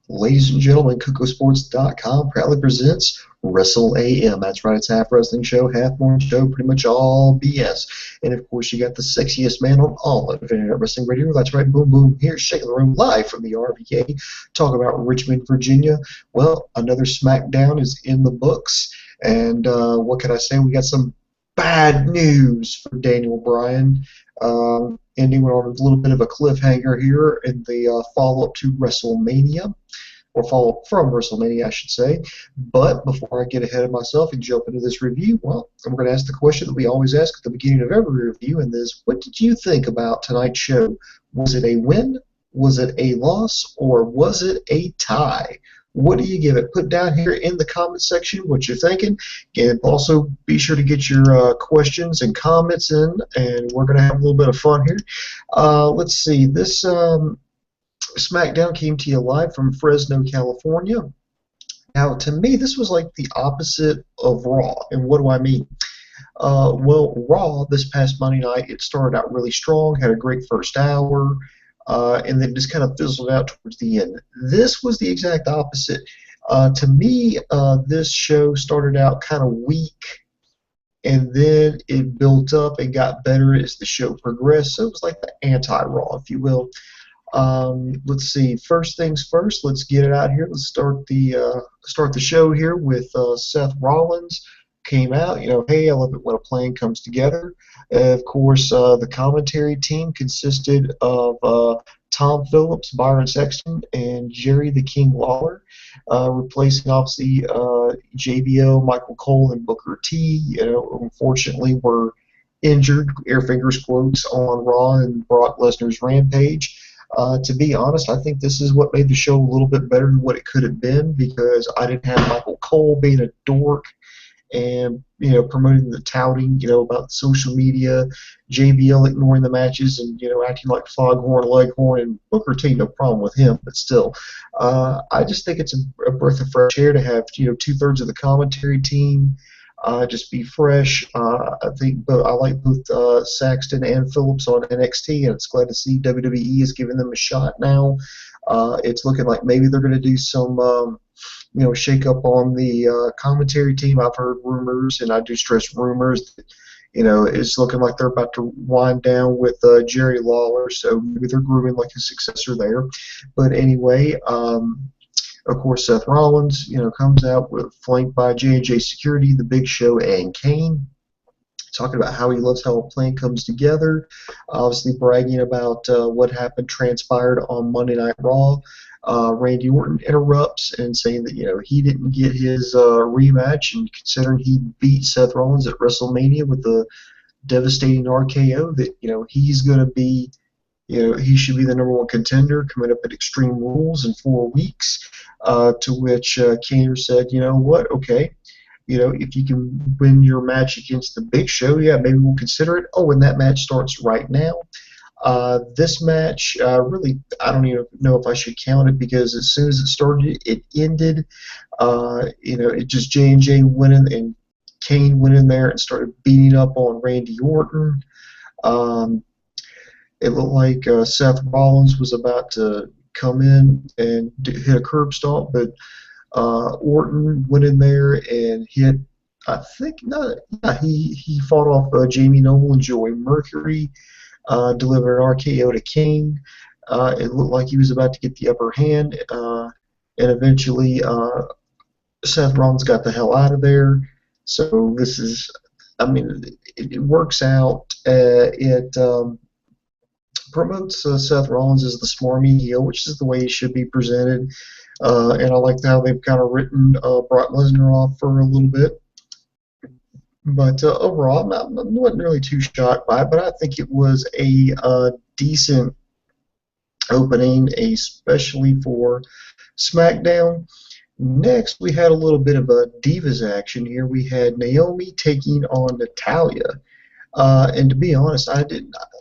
Ladies and gentlemen, Kocosports.com proudly presents Wrestle AM. That's right, it's half wrestling show, half morning show, pretty much all BS. And of course, you got the sexiest man on all of Internet Wrestling Radio. That's right, Boom Boom here, shaking the room live from the RVK, talking about Richmond, Virginia. Well, another Smackdown is in the books. And what can I say? We got some bad news for Daniel Bryan. Ending on a little bit of a cliffhanger here in the follow-up to WrestleMania, or follow-up from WrestleMania, I should say. But before I get ahead of myself and jump into this review, well, I'm going to ask the question that we always ask at the beginning of every review, and this: what did you think about tonight's show? Was it a win? Was it a loss? Or was it a tie? What do you give it? Put down here in the comment section what you're thinking. And also be sure to get your questions and comments in, and we're going to have a little bit of fun here. Let's see. This SmackDown came to you live from Fresno, California. Now, to me, this was like the opposite of Raw. And what do I mean? Well, Raw this past Monday night, it started out really strong, had a great first hour, and then just kind of fizzled out towards the end. This was the exact opposite. To me, this show started out kind of weak, and then it built up and got better as the show progressed. So it was like the anti-Raw, if you will. Let's see. First things first. Let's get it out here. Let's start the show here with Seth Rollins. Came out, hey, I love it when a plan comes together. Of course, the commentary team consisted of Tom Phillips, Byron Sexton, and Jerry the King Lawler, replacing obviously JBL, Michael Cole, and Booker T. Unfortunately, were injured, air fingers quotes, on Raw and Brock Lesnar's Rampage. To be honest, I think this is what made the show a little bit better than what it could have been, because I didn't have Michael Cole being a dork and promoting the touting, about social media, JBL ignoring the matches and acting like Foghorn Leghorn, and Booker T, no problem with him, but still, I just think it's a breath of fresh air to have 2/3 of the commentary team just be fresh. I think I like both Saxton and Phillips on NXT, and it's glad to see WWE is giving them a shot now. It's looking like maybe they're going to do some shake up on the commentary team. I've heard rumors, and I do stress rumors, that, it's looking like they're about to wind down with Jerry Lawler, so maybe they're grooming like a successor there. But anyway, of course, Seth Rollins, comes out flanked by J&J Security, The Big Show, and Kane, talking about how he loves how a plan comes together, obviously bragging about what transpired on Monday Night Raw. Randy Orton interrupts and saying that he didn't get his rematch, and considering he beat Seth Rollins at WrestleMania with a devastating RKO, that he's going to be he should be the #1 contender coming up at Extreme Rules in 4 weeks. To which Kane said, what? Okay. If you can win your match against the Big Show, yeah, maybe we'll consider it. Oh, and that match starts right now. This match, really, I don't even know if I should count it, because as soon as it started, it ended. It just J&J went in, and Kane went in there and started beating up on Randy Orton. It looked like Seth Rollins was about to come in and hit a curb stomp, but Orton went in there and hit, I think, he fought off Jamie Noble and Joey Mercury, delivered an RKO to Kane. It looked like he was about to get the upper hand, and eventually Seth Rollins got the hell out of there. So this is, it works out. It promotes Seth Rollins as the smarmy heel, which is the way he should be presented. And I like how they've kind of written Brock Lesnar off for a little bit. But overall, I wasn't really too shocked by it, but I think it was a decent opening, especially for SmackDown. Next, we had a little bit of a Divas action here. We had Naomi taking on Natalya. And to be honest,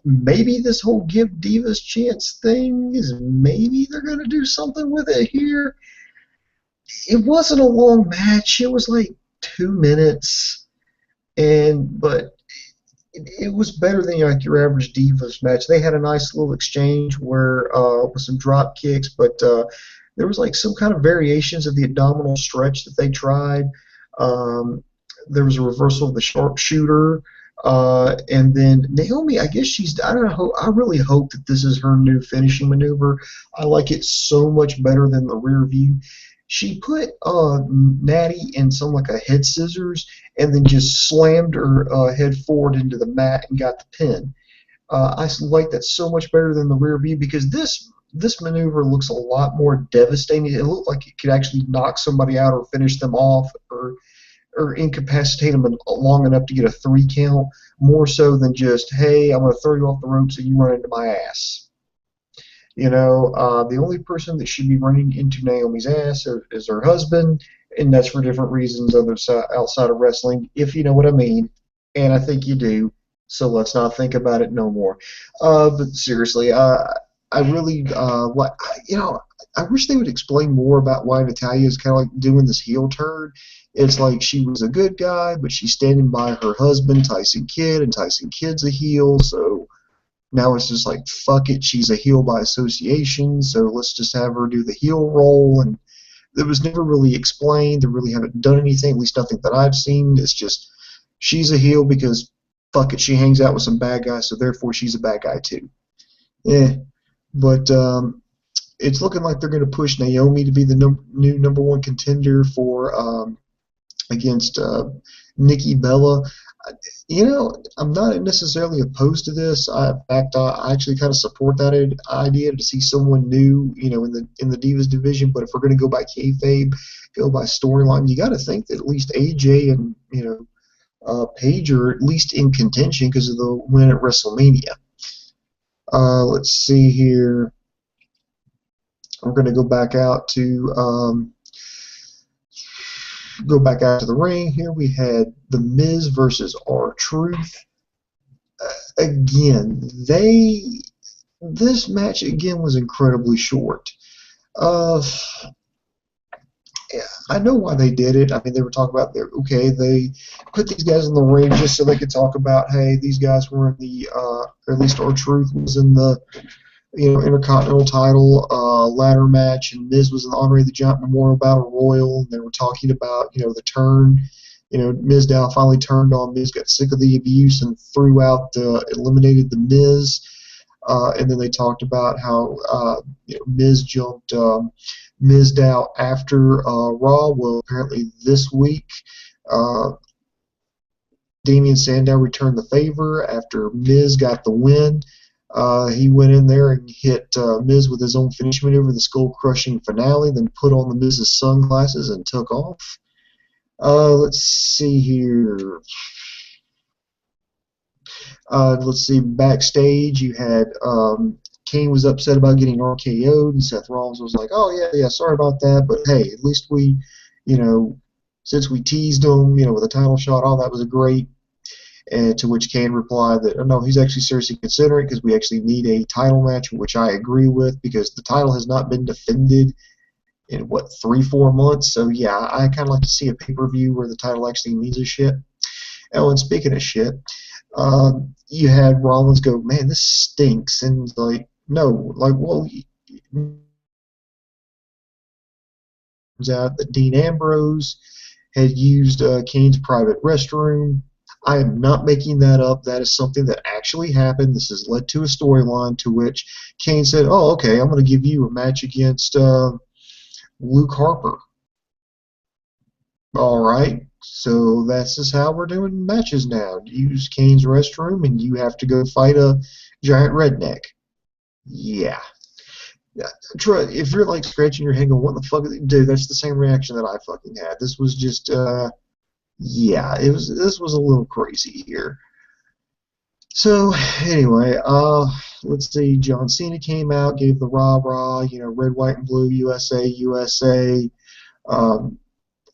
maybe this whole give Divas chance thing is, maybe they're going to do something with it here. It wasn't a long match. It was like 2 minutes. But it was better than your average Divas match. They had a nice little exchange with some drop kicks, but there was like some kind of variations of the abdominal stretch that they tried. Um, there was a reversal of the sharpshooter. And then Naomi, I guess I don't know, I really hope that this is her new finishing maneuver. I like it so much better than the rear view. She put Natty in some like a head scissors and then just slammed her head forward into the mat and got the pin. I like that so much better than the rear view because this maneuver looks a lot more devastating. It looked like it could actually knock somebody out or finish them off or incapacitate them long enough to get a 3 count, more so than just, hey, I'm going to throw you off the rope so you run into my ass. You know, the only person that should be running into Naomi's ass is her husband, and that's for different reasons outside of wrestling, if you know what I mean. And I think you do. So let's not think about it no more. But seriously, I really, I wish they would explain more about why Natalya is kind of like doing this heel turn. It's like she was a good guy, but she's standing by her husband, Tyson Kidd, and Tyson Kidd's a heel, so now it's just like, fuck it, she's a heel by association, so let's just have her do the heel role. And it was never really explained. They really haven't done anything, at least nothing that I've seen. It's just she's a heel because, fuck it, she hangs out with some bad guys, so therefore she's a bad guy too. But it's looking like they're going to push Naomi to be the new number one contender for against Nikki Bella. You know, I'm not necessarily opposed to this. In fact, I actually kind of support that idea to see someone new, you know, in the Divas division. But if we're going to go by kayfabe, go by storyline, you got to think that at least AJ and Paige are at least in contention because of the win at WrestleMania. Let's see here. We're going to go back out to the ring. Here we had The Miz versus RTruth. Again, this match again was incredibly short. I know why they did it. I mean, they were talking about they put these guys in the ring just so they could talk about, hey, these guys were in the or at least RTruth was in the Intercontinental title ladder match, and Miz was in the Andre the Giant Memorial Battle Royal, and they were talking about the turn. Mizdow finally turned on Miz, got sick of the abuse, and eliminated the Miz. And then they talked about how Miz jumped Mizdow after Raw. Well, apparently this week, Damian Sandow returned the favor after Miz got the win. He went in there and hit Miz with his own finish maneuver, the skull-crushing finale, then put on the Miz's sunglasses and took off. Let's see here. Let's see, backstage you had Kane was upset about getting RKO'd, and Seth Rollins was like, oh, yeah, sorry about that, but hey, at least we, since we teased him, with a title shot, that was great. And to which Kane replied that, oh, no, he's actually seriously considering it because we actually need a title match, which I agree with because the title has not been defended in, 3-4 months. So, yeah, I kind of like to see a pay-per-view where the title actually means a shit. Oh, and speaking of shit, you had Rollins go, man, this stinks. And, well, turns out that Dean Ambrose had used Kane's private restroom. I am not making that up. That is something that actually happened. This has led to a storyline to which Kane said, oh, okay, I'm going to give you a match against Luke Harper. All right, so that's just how we're doing matches now. Use Kane's restroom, and you have to go fight a giant redneck. Yeah. If you're scratching your head going, what the fuck, dude, that's the same reaction that I fucking had. This was just, yeah, this was a little crazy here. So anyway, let's see. John Cena came out, gave the rah-rah, red, white, and blue, USA, USA.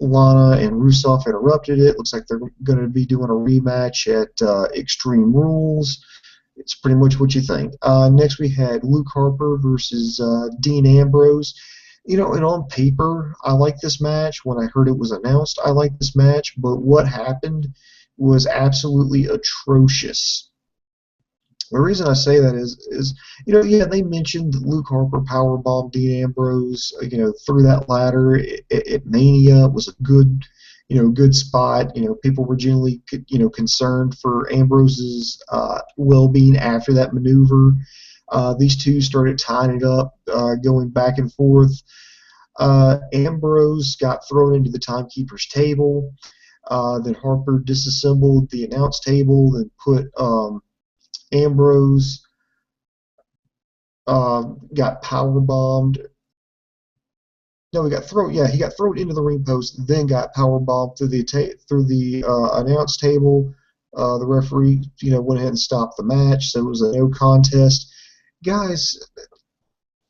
Lana and Rusev interrupted it. Looks like they're going to be doing a rematch at Extreme Rules. It's pretty much what you think. Next we had Luke Harper versus Dean Ambrose. And on paper, I like this match. When I heard it was announced, I liked this match. But what happened was absolutely atrocious. The reason I say that is yeah, they mentioned that Luke Harper powerbombed Dean Ambrose, through that ladder at Mania. It was a good, good spot. People were generally, concerned for Ambrose's well-being after that maneuver. These two started tying it up, going back and forth. Ambrose got thrown into the timekeeper's table. Then Harper disassembled the announce table, then put Ambrose got power bombed. No, he got thrown. Yeah, he got thrown into the ring post, then got power bombed through the announce table. The referee, went ahead and stopped the match, so it was a no contest. Guys,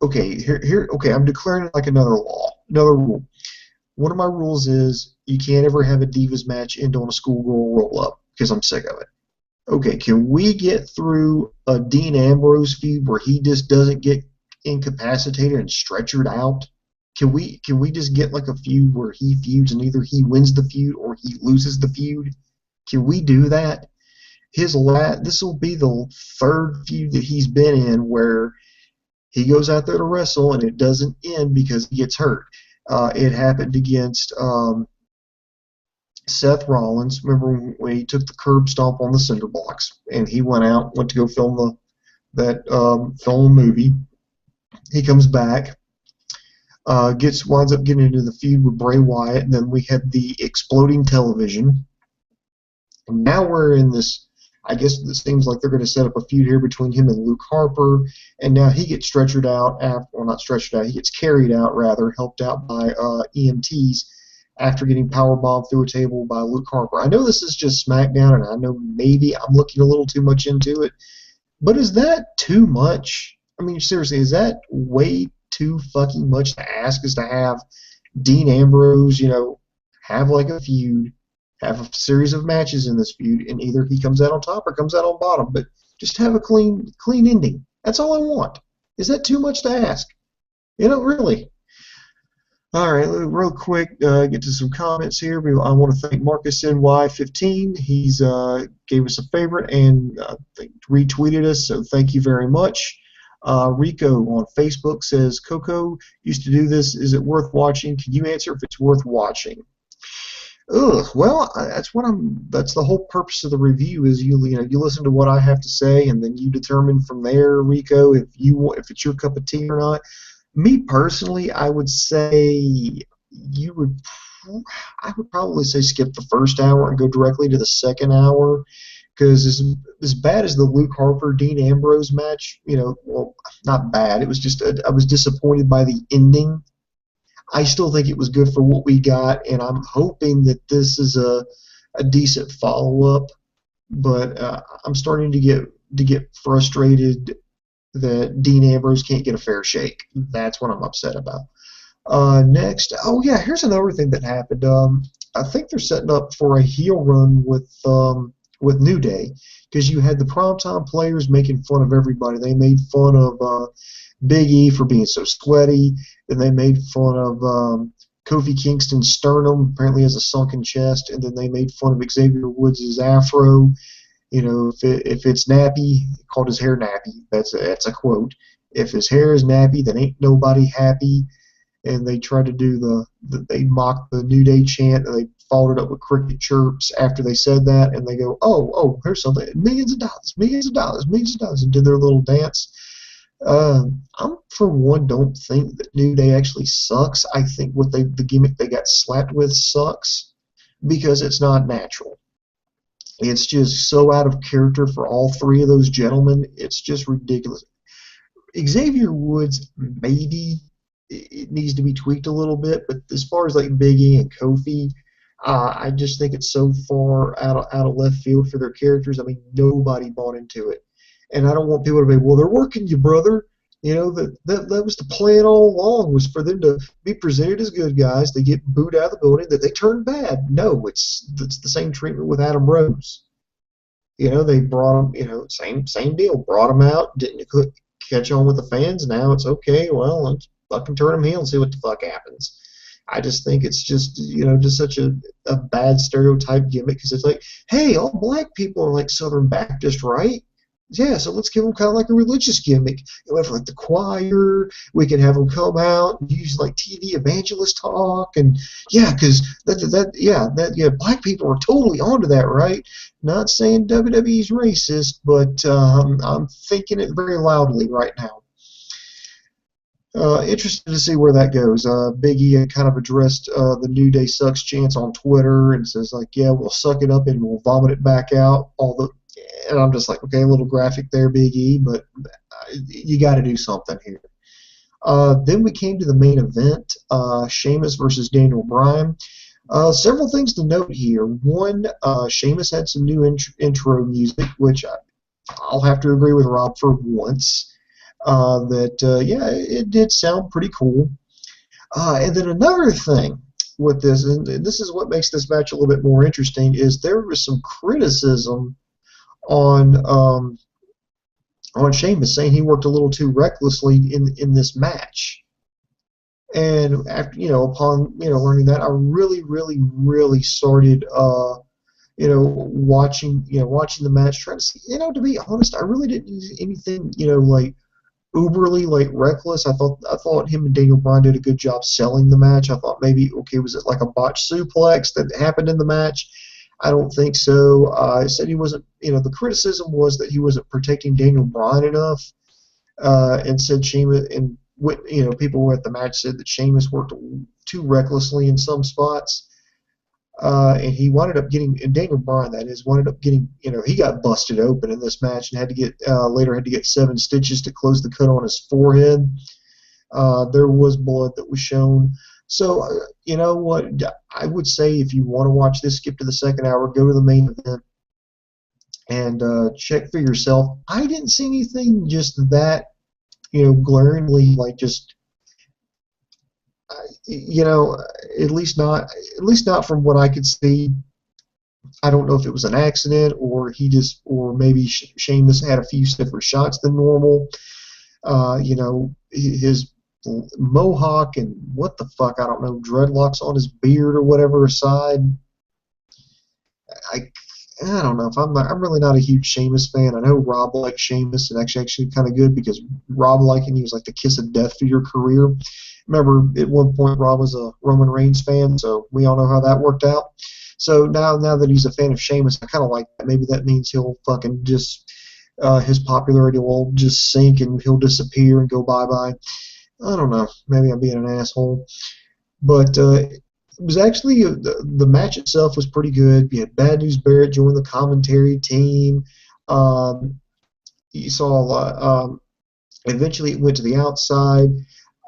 okay, okay, I'm declaring it like another law, another rule. One of my rules is you can't ever have a Divas match end on a schoolgirl roll-up because I'm sick of it. Okay, can we get through a Dean Ambrose feud where he just doesn't get incapacitated and stretchered out? Can we just get like a feud where he feuds and either he wins the feud or he loses the feud? Can we do that? This will be the third feud that he's been in where he goes out there to wrestle and it doesn't end because he gets hurt. It happened against Seth Rollins. Remember when he took the curb stomp on the cinder blocks and he went to go film film a movie. He comes back, winds up getting into the feud with Bray Wyatt, and then we had the exploding television. And now we're in this. I guess it seems like they're going to set up a feud here between him and Luke Harper, and now he gets stretchered out not stretchered out. He gets carried out rather, helped out by EMTs after getting powerbombed through a table by Luke Harper. I know this is just SmackDown, and I know maybe I'm looking a little too much into it, but is that too much? I mean, seriously, is that way too fucking much to ask? Is to have Dean Ambrose, have like a feud, have a series of matches in this feud, and either he comes out on top or comes out on bottom, but just have a clean ending. That's all I want. Is that too much to ask? Really. All right, real quick, get to some comments here. I want to thank Marcus NY15. He's gave us a favorite and retweeted us, so thank you very much. Rico on Facebook says, Coco used to do this. Is it worth watching? Can you answer if it's worth watching? Well, that's the whole purpose of the review is you listen to what I have to say and then you determine from there, Rico, if it's your cup of tea or not. Me personally, I would probably say skip the first hour and go directly to the second hour, because as bad as the Luke Harper Dean Ambrose match, well, not bad. It was just I was disappointed by the ending. I still think it was good for what we got, and I'm hoping that this is a decent follow-up. But I'm starting to get frustrated that Dean Ambrose can't get a fair shake. That's what I'm upset about. Next, here's another thing that happened. I think they're setting up for a heel run with New Day, because you had the primetime players making fun of everybody. They made fun of Big E for being so sweaty. Then they made fun of Kofi Kingston's sternum, apparently has a sunken chest. And then they made fun of Xavier Woods' afro. If it's nappy, he called his hair nappy. That's a quote. If his hair is nappy, then ain't nobody happy. And they tried to they mocked the New Day chant, and they followed it up with cricket chirps after they said that, and they go, oh, here's something, millions of dollars, and did their little dance. I, for one, don't think that New Day actually sucks. I think the gimmick they got slapped with sucks because it's not natural. It's just so out of character for all three of those gentlemen. It's just ridiculous. Xavier Woods, maybe it needs to be tweaked a little bit, but as far as like Big E and Kofi, I just think it's so far out of left field for their characters. I mean, nobody bought into it. And I don't want people to be, well, they're working you, brother. That was the plan all along, was for them to be presented as good guys. They get booed out of the building, that they turn bad. No, it's the same treatment with Adam Rose. They brought him, same deal. Brought him out, didn't catch on with the fans. Now it's okay. Well, let's fucking turn him heel and see what the fuck happens. I just think it's just, just such a bad stereotype gimmick, because it's like, hey, all black people are like Southern Baptist, right? Yeah, so let's give them kind of like a religious gimmick. You know, have like the choir. We can have them come out and use like TV evangelist talk, and yeah, because black people are totally onto that, right? Not saying WWE's racist, but I'm thinking it very loudly right now. Interested to see where that goes. Big E had kind of addressed the New Day sucks chance on Twitter and says like, yeah, we'll suck it up and we'll vomit it back out. And I'm just like, okay, a little graphic there, Big E, but you got to do something here. Then we came to the main event, Sheamus versus Daniel Bryan. Several things to note here. One, Sheamus had some new intro music, which I'll have to agree with Rob for once. It did sound pretty cool. And then another thing with this, and this is what makes this match a little bit more interesting, is there was some criticism on Sheamus saying he worked a little too recklessly in this match. And after upon learning that, I really started watching the match, trying to see, to be honest, I really didn't do anything like uberly like reckless. I thought him and Daniel Bryan did a good job selling the match. I thought maybe, okay, was it like a botched suplex that happened in the match? I don't think so. I said he wasn't. The criticism was that he wasn't protecting Daniel Bryan enough, and said Sheamus and people who were at the match said that Sheamus worked too recklessly in some spots. And he wound up getting, and Daniel Bryan, that is, wound up getting, he got busted open in this match and had to get, later had to get 7 stitches to close the cut on his forehead. There was blood that was shown. So, you know what, I would say if you want to watch this, skip to the second hour, go to the main event, and check for yourself. I didn't see anything just that, glaringly, like just, at least not from what I could see. I don't know if it was an accident or or maybe Sheamus had a few stiffer shots than normal. His mohawk and what the fuck, I don't know, dreadlocks on his beard or whatever aside. I don't know if I'm really not a huge Sheamus fan. I know Rob likes Sheamus, and actually kind of good because Rob liking he was like the kiss of death for your career. Remember, at one point Rob was a Roman Reigns fan, so we all know how that worked out. So now that he's a fan of Sheamus, I kind of like that. Maybe that means he'll fucking just his popularity will just sink and he'll disappear and go bye-bye. I don't know. Maybe I'm being an asshole. But it was actually, the match itself was pretty good. You had Bad News Barrett join the commentary team. You saw a lot. Eventually it went to the outside.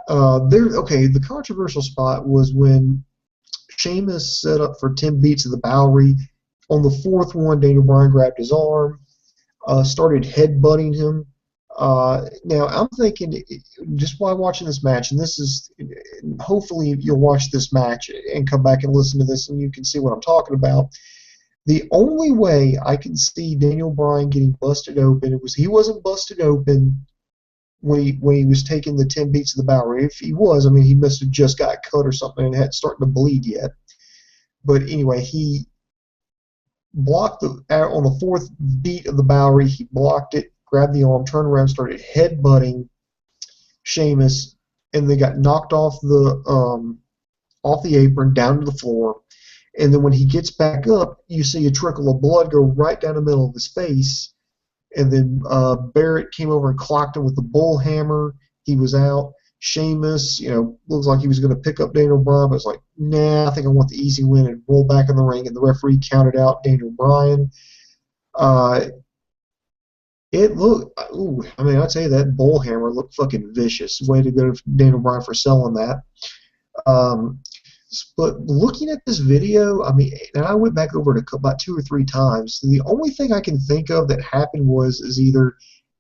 The controversial spot was when Sheamus set up for 10 beats of the Bowery. On the 4th one, Daniel Bryan grabbed his arm, started headbutting him. Now, I'm thinking, just while watching this match, and this is, hopefully you'll watch this match and come back and listen to this and you can see what I'm talking about. The only way I can see Daniel Bryan getting busted open, he wasn't busted open when he was taking the 10 beats of the Bowery. If he was, I mean, he must have just got cut or something and hadn't started to bleed yet. But anyway, he blocked on the 4th beat of the Bowery. He blocked it, grabbed the arm, turned around, started headbutting Sheamus, and they got knocked off the apron down to the floor. And then when he gets back up, you see a trickle of blood go right down the middle of his face. And then Barrett came over and clocked him with the bull hammer. He was out. Sheamus, looks like he was going to pick up Daniel Bryan, but was like, nah, I think I want the easy win, and rolled back in the ring, and the referee counted out Daniel Bryan. It looked, I'd say that bull hammer looked fucking vicious. Way to go to Daniel Bryan for selling that. But looking at this video, and I went back over it about 2 or 3 times. The only thing I can think of that happened is either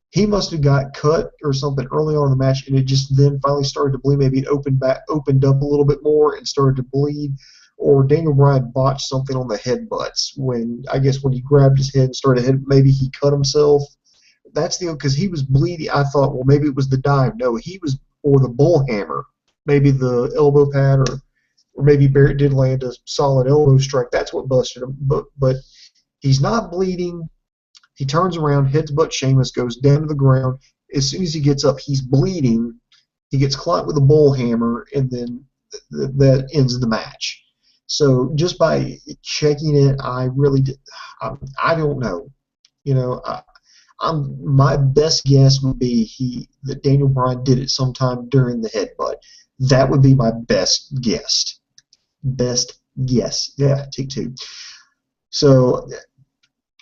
he must have got cut or something early on in the match, and it just then finally started to bleed. Maybe it opened up a little bit more and started to bleed, or Daniel Bryan botched something on the headbutts when he grabbed his head and started maybe he cut himself. That's because he was bleeding. I thought, well, maybe it was the dive. No, or the bull hammer, maybe the elbow pad, or maybe Barrett did land a solid elbow strike. That's what busted him. But he's not bleeding. He turns around, headsbutts Sheamus, goes down to the ground. As soon as he gets up, he's bleeding. He gets caught with a bull hammer, and then that ends the match. So just by checking it, I really did. I don't know. You know, my best guess would be that Daniel Bryan did it sometime during the headbutt. That would be my best guess. Best guess. Yeah, take two. So,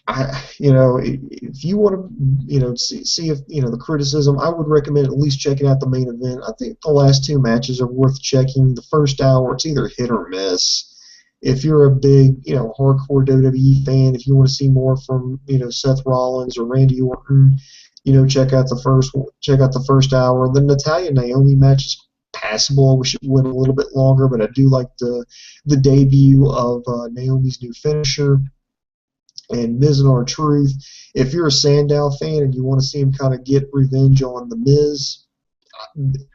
if you want to, see if the criticism, I would recommend at least checking out the main event. I think the last two matches are worth checking. The first hour, it's either hit or miss. If you're a big, hardcore WWE fan, if you want to see more from, Seth Rollins or Randy Orton, check out the first hour. The Natalya Naomi match is passable. I wish it went a little bit longer, but I do like the debut of Naomi's new finisher and Miz and RTruth. If you're a Sandow fan and you want to see him kind of get revenge on the Miz,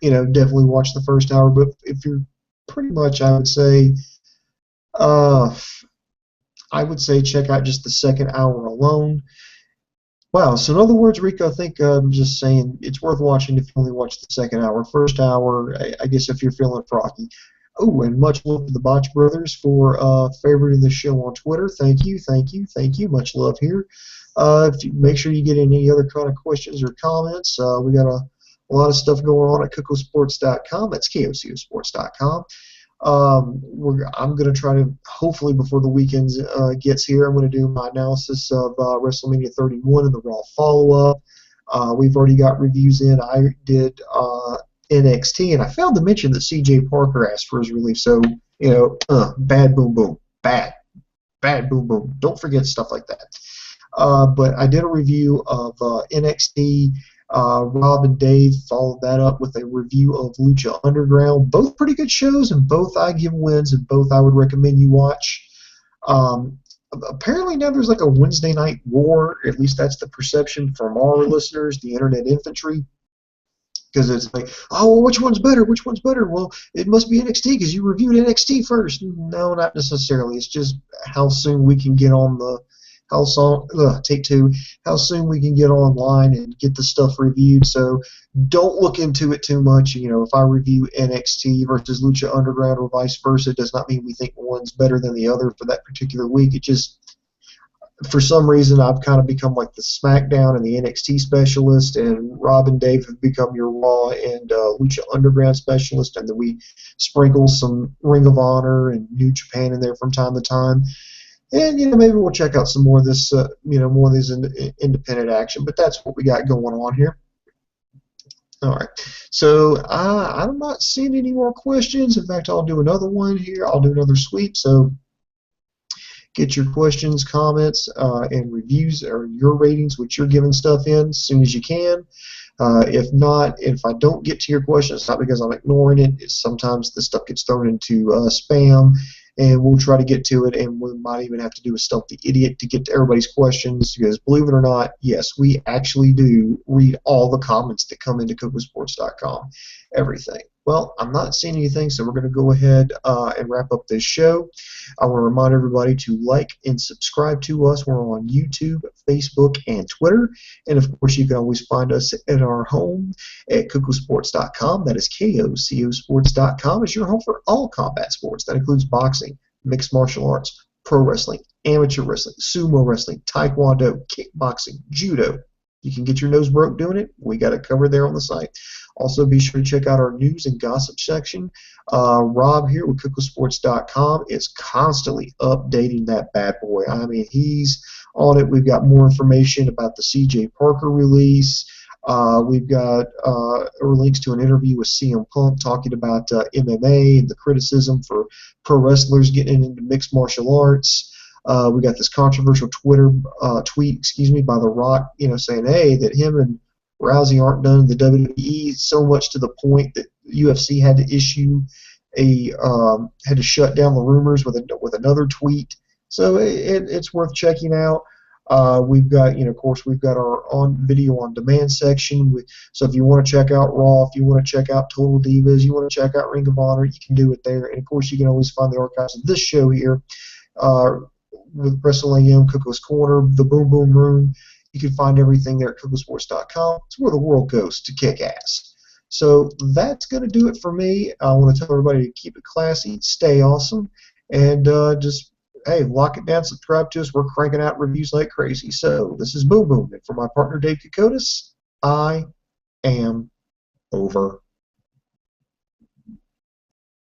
definitely watch the first hour. But if you're pretty much, I would say check out just the second hour alone. Wow, so in other words, Rico, I think I'm just saying it's worth watching if you only watch the second hour. First hour, I guess if you're feeling froggy. Oh, and much love to the Botch Brothers for favoriting the show on Twitter. Thank you. Much love here. If you make sure you get any other kind of questions or comments, we got a lot of stuff going on at Kocosports.com. That's KOCOsports.com. I'm going to try to, hopefully before the weekend gets here, I'm going to do my analysis of WrestleMania 31 and the Raw follow-up. We've already got reviews in. I did NXT, and I failed to mention that CJ Parker asked for his relief. So, bad boom boom. Bad boom boom. Don't forget stuff like that. But I did a review of NXT. Rob and Dave followed that up with a review of Lucha Underground. Both pretty good shows, and both I give wins, and both I would recommend you watch. Apparently now there's like a Wednesday night war. At least that's the perception from our listeners, the Internet Infantry. Because it's like, oh, well, which one's better? Which one's better? Well, it must be NXT because you reviewed NXT first. No, not necessarily. It's just how soon we can get on the how soon we can get online and get the stuff reviewed. So don't look into it too much. If I review NXT versus Lucha Underground or vice versa, it does not mean we think one's better than the other for that particular week. It just, for some reason, I've kind of become like the SmackDown and the NXT specialist, and Rob and Dave have become your Raw and Lucha Underground specialist, and then we sprinkle some Ring of Honor and New Japan in there from time to time. And maybe we'll check out some more of this, more of this independent action. But that's what we got going on here. All right. So I'm not seeing any more questions. In fact, I'll do another one here. I'll do another sweep. So get your questions, comments, and reviews or your ratings, which you're giving stuff in as soon as you can. If not, if I don't get to your question, it's not because I'm ignoring it. It's sometimes the stuff gets thrown into spam, and we'll try to get to it, and we might even have to do a Stump the Idiot to get to everybody's questions, because believe it or not, yes, we actually do read all the comments that come into Kocosports.com, everything. Well, I'm not seeing anything, so we're going to go ahead and wrap up this show. I want to remind everybody to like and subscribe to us. We're on YouTube, Facebook, and Twitter. And, of course, you can always find us at our home at Kocosports.com. That is KOCOsports.com. Is your home for all combat sports. That includes boxing, mixed martial arts, pro wrestling, amateur wrestling, sumo wrestling, taekwondo, kickboxing, judo. You can get your nose broke doing it. We got it covered there on the site. Also, be sure to check out our news and gossip section. Rob here with Kocosports.com is constantly updating that bad boy. I mean, he's on it. We've got more information about the CJ Parker release. We've got links to an interview with CM Punk talking about MMA and the criticism for pro wrestlers getting into mixed martial arts. We got this controversial Twitter tweet, by The Rock, saying, hey, that him and Rousey aren't done in the WWE, so much to the point that UFC had to issue had to shut down the rumors with another tweet. So it's worth checking out. We've got, of course, we've got our video on demand section. So if you want to check out Raw, if you want to check out Total Divas, you want to check out Ring of Honor, you can do it there. And of course, you can always find the archives of this show here with Wrestle AM, Coco's Corner, the Boom Boom Room. You can find everything there at Kocosports.com. It's where the world goes to kick ass. So that's going to do it for me. I want to tell everybody to keep it classy, stay awesome, and just, hey, lock it down, subscribe to us. We're cranking out reviews like crazy. So this is Boom Boom, and for my partner Dave Kokotis, I am over.